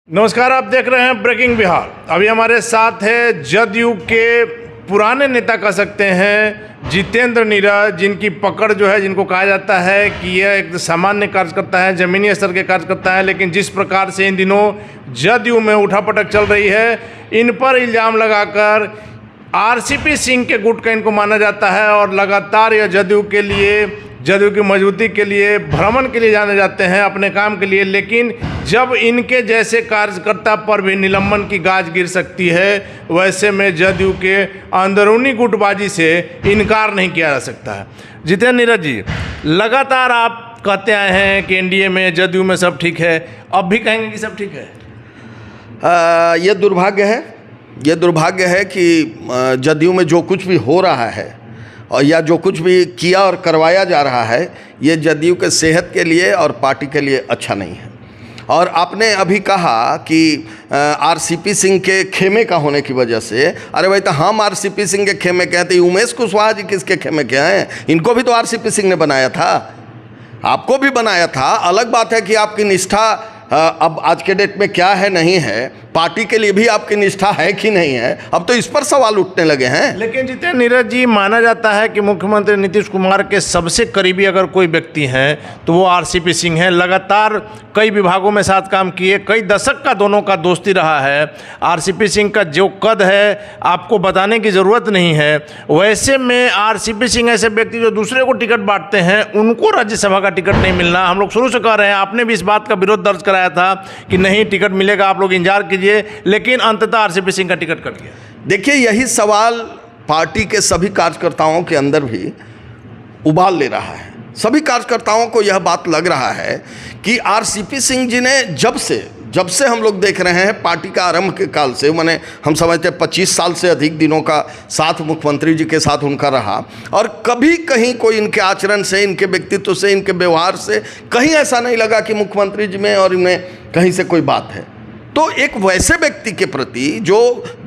नमस्कार, आप देख रहे हैं ब्रेकिंग बिहार। अभी हमारे साथ है जदयू के पुराने नेता कह सकते हैं जितेंद्र नीरज, जिनकी पकड़ जो है, जिनको कहा जाता है कि यह एक सामान्य कार्यकर्ता है, ज़मीनी स्तर के कार्यकर्ता है, लेकिन जिस प्रकार से इन दिनों जदयू में उठापटक चल रही है, इन पर इल्ज़ाम लगाकर आरसीपी सिंह के गुट का इनको माना जाता है और लगातार यह जदयू की मजबूती के लिए, भ्रमण के लिए जाने जाते हैं अपने काम के लिए। लेकिन जब इनके जैसे कार्यकर्ता पर भी निलंबन की गाज गिर सकती है, वैसे में जदयू के अंदरूनी गुटबाजी से इनकार नहीं किया जा सकता है। जितेंद्र नीरज जी, लगातार आप कहते आए हैं कि एनडीए में, जदयू में सब ठीक है, अब भी कहेंगे कि सब ठीक है? ये दुर्भाग्य है कि जदयू में जो कुछ भी हो रहा है और या जो कुछ भी किया और करवाया जा रहा है, ये जदयू के सेहत के लिए और पार्टी के लिए अच्छा नहीं है। और आपने अभी कहा कि आरसीपी सिंह के खेमे का होने की वजह से, अरे भाई, तो हम आरसीपी सिंह के खेमे के हैं, तो उमेश कुशवाहा जी किसके खेमे के हैं? इनको भी तो आरसीपी सिंह ने बनाया था, आपको भी बनाया था। अलग बात है कि आपकी निष्ठा अब आज के डेट में क्या है, नहीं है, पार्टी के लिए भी आपकी निष्ठा है कि नहीं है, अब तो इस पर सवाल उठने लगे हैं। लेकिन जितेंद्र नीरज जी, माना जाता है कि मुख्यमंत्री नीतीश कुमार के सबसे करीबी अगर कोई व्यक्ति हैं तो वो आरसीपी सिंह हैं। लगातार कई विभागों में साथ काम किए, कई दशक का दोनों का दोस्ती रहा है। आरसीपी सिंह का जो कद है आपको बताने की ज़रूरत नहीं है। वैसे में आरसीपी सिंह ऐसे व्यक्ति जो दूसरे को टिकट बांटते हैं, उनको राज्यसभा का टिकट नहीं मिलना, हम लोग शुरू से कह रहे हैं, आपने भी इस बात का विरोध दर्ज कराया था कि नहीं टिकट मिलेगा, आप लोग इंतजार कीजिए, लेकिन अंततः आरसीपी सिंह का टिकट कट गया। देखिए, यही सवाल पार्टी के सभी कार्यकर्ताओं के अंदर भी उबाल ले रहा है। सभी कार्यकर्ताओं को यह बात लग रहा है कि आरसीपी सिंह जी ने जब से हम लोग देख रहे हैं पार्टी का आरंभ के काल से, माने हम समझते हैं 25 साल से अधिक दिनों का साथ मुख्यमंत्री जी के साथ उनका रहा, और कभी कहीं कोई इनके आचरण से, इनके व्यक्तित्व से, इनके व्यवहार से कहीं ऐसा नहीं लगा कि मुख्यमंत्री जी में और इनमें कहीं से कोई बात है। तो एक वैसे व्यक्ति के प्रति जो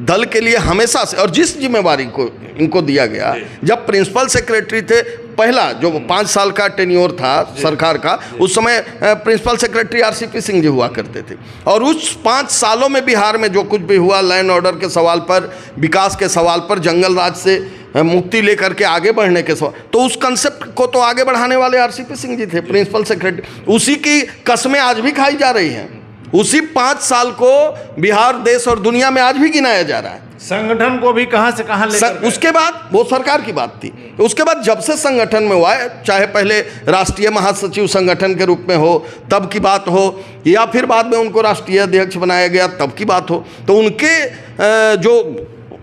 दल के लिए हमेशा से, और जिस जिम्मेवारी को इनको दिया गया, जब प्रिंसिपल सेक्रेटरी थे, पहला जो 5 साल का टेन्योर था सरकार का, उस समय principal secretary RCP Singh ji हुआ करते थे, और उस 5 सालों में बिहार में जो कुछ भी हुआ, लैंड ऑर्डर के सवाल पर, विकास के सवाल पर, जंगल राज से मुक्ति लेकर के आगे बढ़ने के सवाल, तो उस कंसेप्ट को तो आगे बढ़ाने वाले आरसीपी सिंह जी थे, प्रिंसिपल सेक्रेटरी। उसी की कसमें आज भी खाई जा रही हैं। उसी 5 साल को बिहार देश और दुनिया में आज भी गिनाया जा रहा है। संगठन को भी कहां से कहां लेकर उसके बाद वो सरकार की बात थी। उसके बाद जब से संगठन में हुआ है, चाहे पहले राष्ट्रीय महासचिव संगठन के रूप में हो तब की बात हो, या फिर बाद में उनको राष्ट्रीय अध्यक्ष बनाया गया तब की बात हो, तो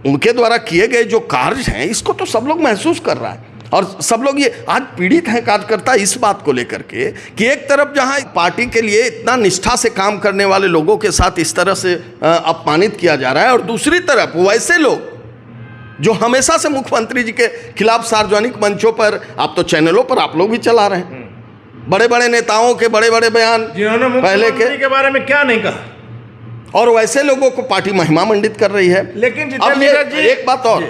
उनके द्वारा किए गए जो कार्य हैं, इसको तो सब लोग महसूस कर रहा है। और सब लोग ये आज पीड़ित हैं कार्यकर्ता इस बात को लेकर के कि एक तरफ जहां पार्टी के लिए इतना निष्ठा से काम करने वाले लोगों के साथ इस तरह से अपमानित किया जा रहा है, और दूसरी तरफ वैसे लोग जो हमेशा से मुख्यमंत्री जी के खिलाफ सार्वजनिक मंचों पर, आप तो चैनलों पर आप लोग भी चला रहे हैं, बड़े बड़े नेताओं के बड़े बड़े बयान, जिन्होंने पहले के बारे में क्या नहीं कहा, और वैसे लोगों को पार्टी महिमा मंडित कर रही है। लेकिन अब एक बात और,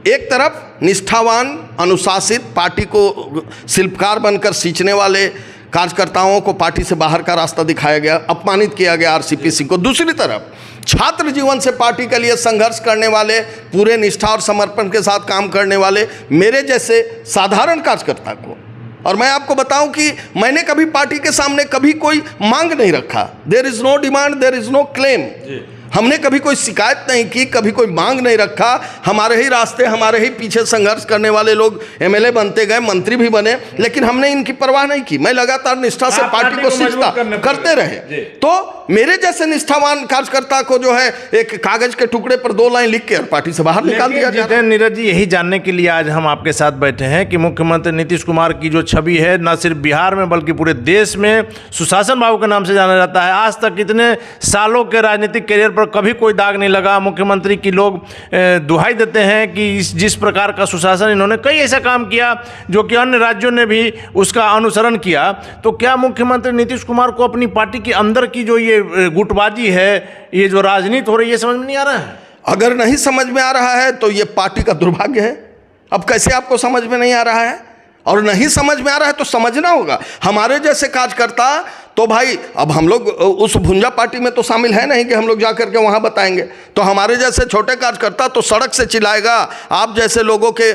एक तरफ निष्ठावान, अनुशासित, पार्टी को शिल्पकार बनकर सींचने वाले कार्यकर्ताओं को पार्टी से बाहर का रास्ता दिखाया गया, अपमानित किया गया आरसीपी सिंह को। दूसरी तरफ छात्र जीवन से पार्टी के लिए संघर्ष करने वाले, पूरे निष्ठा और समर्पण के साथ काम करने वाले मेरे जैसे साधारण कार्यकर्ता को, और मैं आपको बताऊं कि मैंने कभी पार्टी के सामने कभी कोई मांग नहीं रखा। There is no demand, there is no claim. हमने कभी कोई शिकायत नहीं की, कभी कोई मांग नहीं रखा। हमारे ही रास्ते, हमारे ही पीछे संघर्ष करने वाले लोग एमएलए बनते गए, मंत्री भी बने, लेकिन हमने इनकी परवाह नहीं की। मैं लगातार निष्ठा से पार्टी को सींचता करते रहे। तो मेरे जैसे निष्ठावान कार्यकर्ता को जो है एक कागज के टुकड़े पर 2 लाइन लिख के पार्टी से बाहर निकाल दिया जाता है। नीरज जी, यही जानने के लिए आज हम आपके साथ बैठे हैं कि मुख्यमंत्री नीतीश कुमार की जो छवि है, न सिर्फ बिहार में बल्कि पूरे देश में सुशासन बाबू के नाम से जाना जाता है। आज तक इतने सालों के राजनीतिक करियर पर कभी कोई दाग नहीं लगा। मुख्यमंत्री की लोग दुहाई देते हैं कि जिस प्रकार का सुशासन, इन्होंने कई ऐसा काम किया जो कि अन्य राज्यों ने भी उसका अनुसरण किया। तो क्या मुख्यमंत्री नीतीश कुमार को अपनी पार्टी के अंदर की जो ये गुटबाजी है, ये जो राजनीति हो रही है, समझ में नहीं आ रहा है? अगर नहीं समझ में आ रहा है तो ये पार्टी का दुर्भाग्य है। अब कैसे आपको समझ में नहीं आ रहा है? और नहीं समझ में आ रहा है तो समझना होगा। हमारे जैसे कार्यकर्ता तो भाई, अब हम लोग उस भुंजा पार्टी में तो शामिल है नहीं कि हम लोग जा करके वहाँ बताएंगे। तो हमारे जैसे छोटे कार्यकर्ता तो सड़क से चिल्लाएगा, आप जैसे लोगों के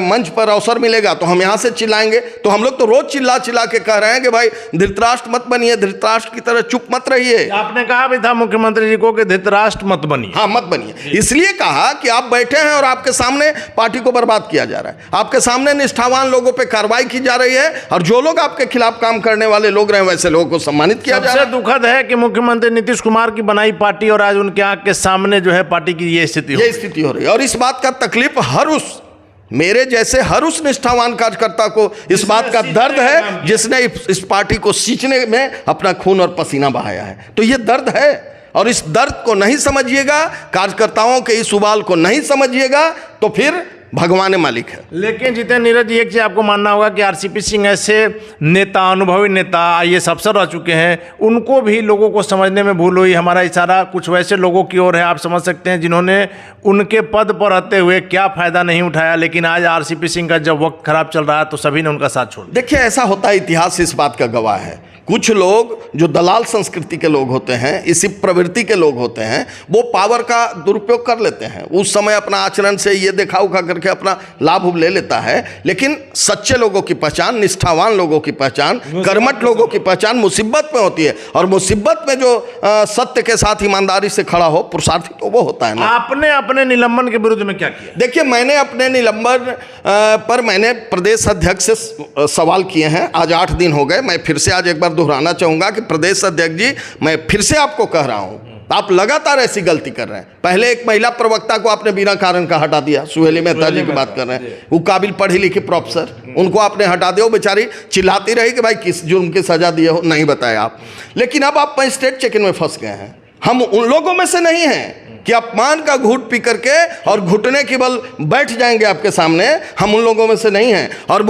मंच पर अवसर मिलेगा तो हम यहाँ से चिल्लाएंगे। तो हम लोग तो रोज चिल्ला चिल्ला के कह रहे हैं कि भाई धृतराष्ट्र मत बनिए, धृतराष्ट्र की तरह चुप मत रहिए। आपने कहा भी था मुख्यमंत्री जी को कि धृतराष्ट्र मत बनिए। हाँ, मत बनिए। इसलिए कहा कि आप बैठे हैं और आपके सामने पार्टी को बर्बाद किया जा रहा है, आपके सामने निष्ठावान लोगों पर कार्रवाई की जा रही है, और जो लोग आपके खिलाफ काम करने वाले लोग रहे वैसे लोगों को सम्मानित किया जा रहा है। सबसे दुखद है कि मुख्यमंत्री नीतीश कुमार की बनाई पार्टी और आज उनके आंख के सामने जो है पार्टी की ये स्थिति हो रही है। और इस बात का तकलीफ मेरे जैसे हर उस निष्ठावान कार्यकर्ता को इस बात का दर्द है जिसने इस पार्टी को सींचने में अपना खून और पसीना बहाया है। तो ये दर्द है, और इस दर्द को नहीं समझिएगा, कार्यकर्ताओं के इस उबाल को नहीं समझिएगा, तो फिर भगवान मालिक है। लेकिन जितेंद्र नीरज जी, एक चीज आपको मानना होगा कि आरसीपी सिंह ऐसे नेता, अनुभवी नेता, आईएएस अफसर रह चुके हैं, उनको भी लोगों को समझने में भूल हुई। हमारा इशारा कुछ वैसे लोगों की ओर है, आप समझ सकते हैं, जिन्होंने उनके पद पर रहते हुए क्या फायदा नहीं उठाया, लेकिन आज आरसीपी सिंह का जब वक्त खराब चल रहा है तो सभी ने उनका साथ छोड़ दिया। देखिए, ऐसा होता है, इतिहास इस बात का गवाह है। कुछ लोग जो दलाल संस्कृति के लोग होते हैं, इसी प्रवृत्ति के लोग होते हैं, वो पावर का दुरुपयोग कर लेते हैं। उस समय अपना आचरण से ये देखा उखा करके अपना लाभ ले लेता है। लेकिन सच्चे लोगों की पहचान, निष्ठावान लोगों की पहचान, कर्मठ लोगों की पहचान मुसीबत में होती है। और मुसीबत में जो सत्य के साथ ईमानदारी से खड़ा हो, पुरुषार्थी, तो वो होता है ना। आपने अपने निलंबन के विरुद्ध में क्या किया? देखिए, मैंने अपने निलंबन पर मैंने प्रदेश अध्यक्ष से सवाल किए हैं। आज 8 दिन हो गए। मैं फिर से आज एक बार दोहराना चाहूंगा कि प्रदेश अध्यक्ष जी, मैं फिर से आपको कह रहा हूं, आप लगातार ऐसी गलती कर रहे हैं। पहले एक महिला प्रवक्ता को आपने बिना कारण का हटा दिया, सुहेली मेहता जी की बात कर रहे हैं, वो काबिल पढ़ी लिखी प्रोफेसर, उनको आपने हटा दिया। वो बेचारी चिल्लाती रही कि भाई किस जुर्म की सजा दिए हो, नहीं बताया आप। लेकिन अब आप मजिस्ट्रेट चेकिंग में फंस गए हैं। हम उन लोगों में से नहीं हैं कि अपमान का घूंट पी करके और घुटने के बल बैठ जाएंगे आपके सामने। हम उन लोगों में से नहीं हैं। और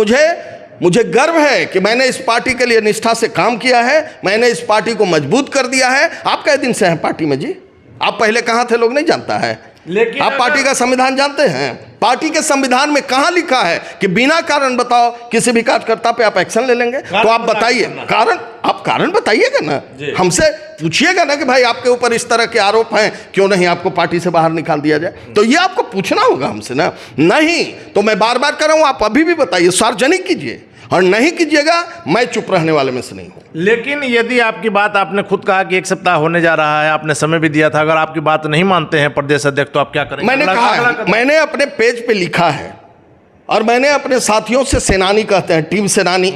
मुझे गर्व है कि मैंने इस पार्टी के लिए निष्ठा से काम किया है, मैंने इस पार्टी को मजबूत कर दिया है। आप कै दिन से हैं पार्टी में जी? आप पहले कहाँ थे लोग नहीं जानता है, लेकिन आप पार्टी का संविधान जानते हैं? पार्टी के संविधान में कहाँ लिखा है कि बिना कारण बताओ किसी भी कार्यकर्ता पे आप एक्शन ले लेंगे? तो आप बताइए कारण, आप कारण बताइएगा ना, हमसे पूछिएगा ना कि भाई आपके ऊपर इस तरह के आरोप हैं, क्यों नहीं आपको पार्टी से बाहर निकाल दिया जाए? तो ये आपको पूछना होगा हमसे ना। नहीं तो मैं बार बार कर रहा हूं, आप अभी भी बताइए, सार्वजनिक कीजिए, और नहीं कीजिएगा मैं चुप रहने वाले में से नहीं हूं। लेकिन यदि आपकी बात, आपने खुद कहा कि 1 सप्ताह होने जा रहा है, आपने समय भी दिया था, अगर आपकी बात नहीं मानते हैं प्रदेश अध्यक्ष तो आप क्या करेंगे? मैंने कहा है, मैंने अपने पेज पे लिखा है, और मैंने अपने साथियों से, सेनानी कहते हैं, टीम सेनानी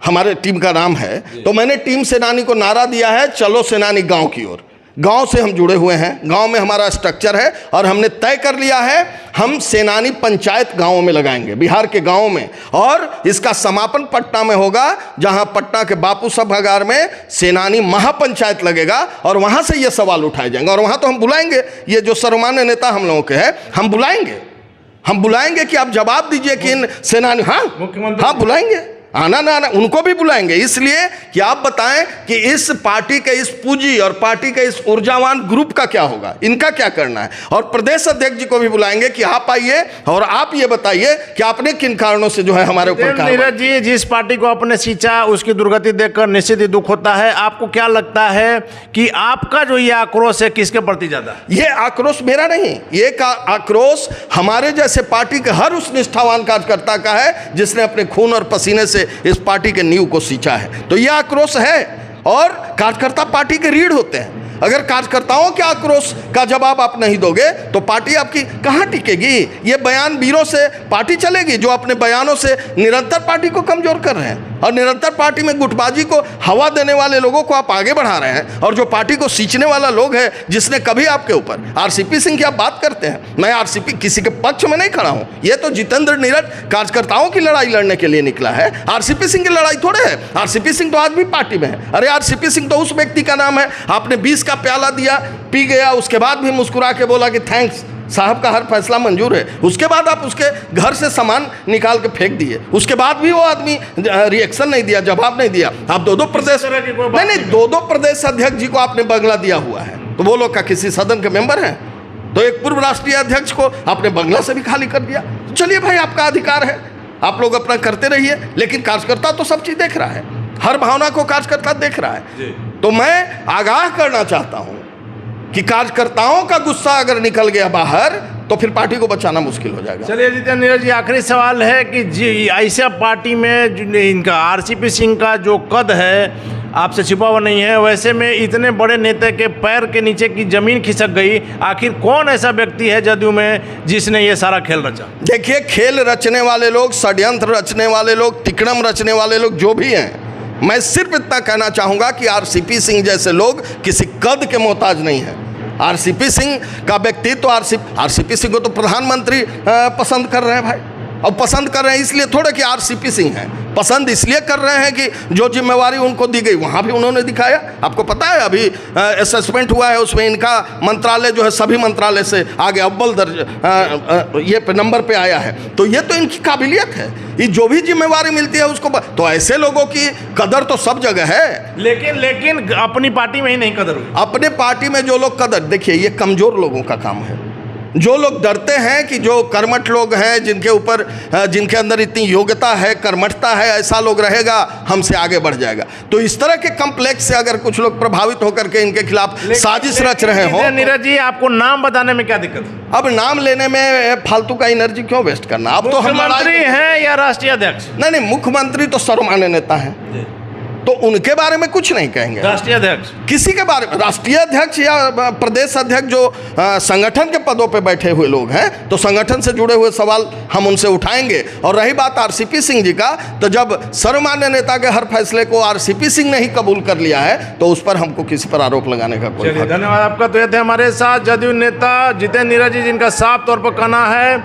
हमारे टीम का नाम है, तो मैंने टीम सेनानी को नारा दिया है, चलो सेनानी गांव की ओर। गांव से हम जुड़े हुए हैं, गांव में हमारा स्ट्रक्चर है, और हमने तय कर लिया है हम सेनानी पंचायत गांवों में लगाएंगे, बिहार के गांवों में। और इसका समापन पटना में होगा, जहां पटना के बापू सभागार में सेनानी महापंचायत लगेगा, और वहां से ये सवाल उठाए जाएंगे। और वहां तो हम बुलाएंगे, ये जो सर्वमान्य नेता हम लोगों के हैं, हम बुलाएंगे कि आप जवाब दीजिए कि इन सेनानी, हाँ बुलाएंगे, आना ना आना, उनको भी बुलाएंगे, इसलिए कि आप बताएं कि इस पार्टी के इस पूंजी और पार्टी के इस ऊर्जावान ग्रुप का क्या होगा, इनका क्या करना है। और प्रदेश अध्यक्ष जी को भी बुलाएंगे कि आप आइए और आप ये बताइए कि आपने किन कारणों से जो है हमारे ऊपर। नीरज जी, जिस पार्टी को आपने सींचा उसकी दुर्गति देखकर निश्चित ही दुख होता है। आपको क्या लगता है कि आपका जो ये आक्रोश है किसके प्रति ज्यादा? ये आक्रोश मेरा नहीं, ये आक्रोश हमारे जैसे पार्टी के हर उस निष्ठावान कार्यकर्ता का है जिसने अपने खून और पसीने से इस पार्टी के नींव को सींचा है। तो यह आक्रोश है, और कार्यकर्ता पार्टी के रीढ़ होते हैं। अगर कार्यकर्ताओं के आक्रोश का जवाब आप नहीं दोगे तो पार्टी आपकी कहां टिकेगी? ये बयान वीरों से पार्टी चलेगी जो अपने बयानों से निरंतर पार्टी को कमजोर कर रहे हैं, और निरंतर पार्टी में गुटबाजी को हवा देने वाले लोगों को आप आगे बढ़ा रहे हैं। और जो पार्टी को सींचने वाला लोग है, जिसने कभी आपके ऊपर, आरसीपी सिंह की आप बात करते हैं, मैं आरसीपी किसी के पक्ष में नहीं खड़ा हूं। ये तो जितेंद्र नीरज कार्यकर्ताओं की लड़ाई लड़ने के लिए निकला है, आरसीपी सिंह की लड़ाई थोड़े है। आरसीपी सिंह तो आज भी पार्टी में है। अरे आरसीपी सिंह तो उस व्यक्ति का नाम है, आपने 20 का प्याला दिया, पी गया, उसके बाद भी मुस्कुरा के बोला कि थैंक्स साहब का हर फैसला मंजूर है। उसके बाद आप उसके घर से सामान निकाल के फेंक दिए, उसके बाद भी वो आदमी रिएक्शन नहीं दिया, जवाब नहीं दिया। आप दो प्रदेश अध्यक्ष जी को आपने बंगला दिया हुआ है, तो वो लोग का किसी सदन के मेंबर हैं? तो एक पूर्व राष्ट्रीय अध्यक्ष को आपने बंगला से भी खाली कर दिया। चलिए भाई, आपका अधिकार है, आप लोग अपना करते रहिए, लेकिन कार्यकर्ता तो सब चीज़ देख रहा है, हर भावना को कार्यकर्ता देख रहा है। तो मैं आगाह करना चाहता हूँ कि कार्यकर्ताओं का गुस्सा अगर निकल गया बाहर तो फिर पार्टी को बचाना मुश्किल हो जाएगा। चलिए जितेंद्र नीरज जी, आखिरी सवाल है कि जी ऐसा पार्टी में इनका आरसीपी सिंह का जो कद है आपसे छिपा हुआ नहीं है, वैसे में इतने बड़े नेता के पैर के नीचे की जमीन खिसक गई, आखिर कौन ऐसा व्यक्ति है जदयू में जिसने ये सारा खेल रचा? देखिए, खेल रचने वाले लोग, षड्यंत्र रचने वाले लोग, तिकड़म रचने वाले लोग जो भी हैं, मैं सिर्फ इतना कहना चाहूँगा कि आरसीपी सिंह जैसे लोग किसी कद के मोहताज नहीं हैं। आरसीपी सिंह का व्यक्तित्व, आरसीपी सिंह को तो प्रधानमंत्री पसंद कर रहे हैं भाई, और पसंद कर रहे हैं इसलिए थोड़े कि आरसीपी सिंह हैं, पसंद इसलिए कर रहे हैं कि जो जिम्मेवारी उनको दी गई वहाँ भी उन्होंने दिखाया। आपको पता है अभी असेसमेंट हुआ है, उसमें इनका मंत्रालय जो है सभी मंत्रालय से आगे अव्वल ये नंबर पे आया है। तो ये तो इनकी काबिलियत है, ये जो भी जिम्मेवारी मिलती है उसको तो ऐसे लोगों की कदर तो सब जगह है। लेकिन अपनी पार्टी में ही नहीं कदर हुई। अपने पार्टी में जो लोग कदर, देखिए ये कमज़ोर लोगों का काम है। जो लोग डरते हैं कि जो कर्मठ लोग हैं, जिनके अंदर इतनी योग्यता है, कर्मठता है, ऐसा लोग रहेगा हमसे आगे बढ़ जाएगा। तो इस तरह के कम्प्लेक्स से अगर कुछ लोग प्रभावित होकर के इनके खिलाफ साजिश रच रहे हो। नीरज जी, आपको नाम बताने में क्या दिक्कत है? अब नाम लेने में फालतू का एनर्जी क्यों वेस्ट करना? अब तो हम मुख्यमंत्री हैं या राष्ट्रीय अध्यक्ष? नहीं, मुख्यमंत्री तो सर्वमान्य नेता है, तो उनके बारे में कुछ नहीं कहेंगे। राष्ट्रीय अध्यक्ष किसी के बारे में, राष्ट्रीय अध्यक्ष या प्रदेश अध्यक्ष जो संगठन के पदों पे बैठे हुए लोग हैं, तो संगठन से जुड़े हुए सवाल हम उनसे उठाएंगे। और रही बात आरसीपी सिंह जी का, तो जब सर्वमान्य नेता के हर फैसले को आरसीपी सिंह ने ही कबूल कर लिया है, तो उस पर हमको किसी पर आरोप लगाने का कोई हक। धन्यवाद आपका। तो ये थे हमारे साथ जदयू नेता जितेंद्र नीरज जी, जिनका साफ तौर पर कहना है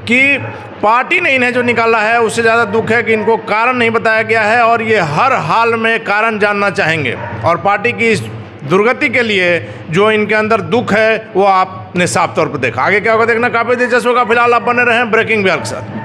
कि पार्टी ने इन्हें जो निकाला है उससे ज़्यादा दुख है कि इनको कारण नहीं बताया गया है, और ये हर हाल में कारण जानना चाहेंगे। और पार्टी की इस दुर्गति के लिए जो इनके अंदर दुख है वो आपने साफ तौर पर देखा। आगे क्या होगा देखना काफ़ी दिलचस्प होगा। फिलहाल आप बने रहें ब्रेकिंग बिहार के साथ।